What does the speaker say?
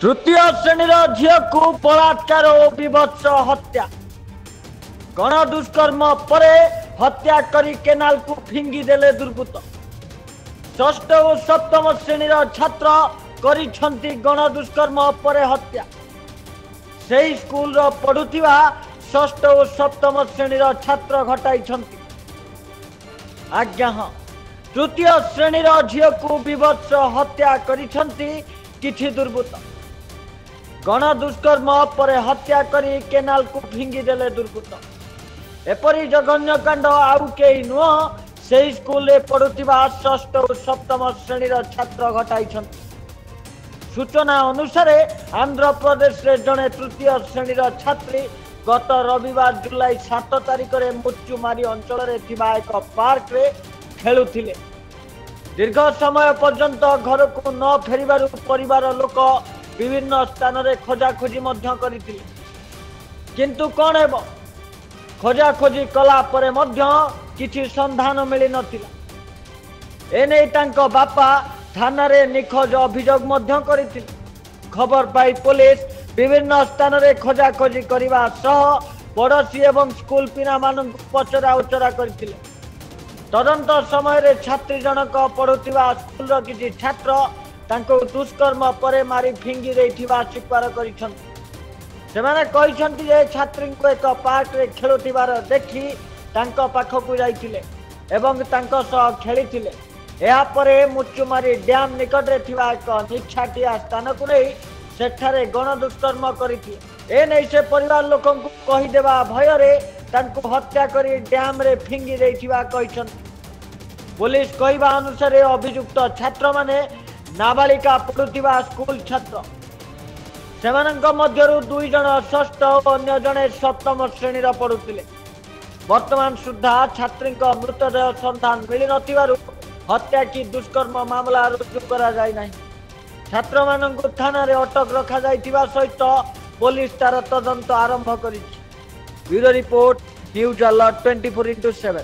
तृतीय श्रेणीर झील को बलात्कार और बीभत्स हत्या गण दुष्कर्म पर हत्या करी केनाल को फिंगी देले दुर्बृत्त। षष्ठ और सप्तम श्रेणीर छात्र करिछंती गण दुष्कर्म पर हत्या। सेही स्कूल रो पढ़ुथिबा षष्ठ और सप्तम श्रेणीर छात्र घटाइछंती। आज्ञा हाँ, तृतीय श्रेणीर झील को बीभत्स हत्या करिछंती किछि दुर्बृत्त। गण दुष्कर्म पर हत्या करी केनाल को फिंगी देले दुर्बृत्त। एपरी जघन्य कांड आउ केही नुह, सेही स्कूल रे पढ़ुथिबा षष्ठ और सप्तम श्रेणीर छात्र घटाइछंती। सूचना अनुसार आंध्र प्रदेश रे जड़े तृतीय श्रेणीर छात्री गत रविवार जुलाई 7 तारिख में मुचुमारी अंचल रे थिबा एक पार्क रे खेलुथिले। दीर्घ समय पर्यंत घर को न फेरिबारु परिवार लोक विभिन्न स्थान रे खोजाखोजी मध्य करिथिले, किंतु कौन हेबो खोजाखोजी कला परे मध्य किछि संधान मिली नथिला। एने तांको बापा थाना रे निखोज अभियोग मध्य करिथिले। खबर पाई पुलिस विभिन्न स्थान रे खोजाखोजी करबा सह पड़ोसी एवं स्कूल पिना मानक पचरा उचरा करथिले। तदंत समय रे छात्री जनक पढ़ुथिबा स्कूल रो किछि छात्र तांको दुष्कर्म परे मारी फिंगी देथिबा स्वीकार करिछन्ति। सेमाने कहिछन्ति जे छात्री को एक पार्क रे खेलुथिबार देखि तांको पाखकु जाइथिले एवं तांको सह खेलिथिले। एहा परे मुचुमारी डैम निकट रे थिबा एक निछाटिया स्थान को नै सेठारे गण दुष्कर्म करिथिले। ए नै से परिवार लोकन को कहि देबा भय रे तांको हत्या करी डैम रे फिंगी देथिबा कहिछन्ति। पुलिस कहवा अनुसार अभियुक्त छात्र माने नाबालिका पढ़ुथिबा स्कूल छात्र। सेमानंक मध्यरु 2 जण षष्ठ और अन्य जणे सप्तम श्रेणी पढ़ुथिले। वर्तमान सुधा छात्री मृतदेह संधान मिली नथिबारु हत्या की दुष्कर्म मामला रुजु करा जाय नाही। छात्र मानंकु थाना रे अटक रखा जायतिबा सहित पुलिस तार तदंत आरंभ करिछि। Bureau report news alert 24x7।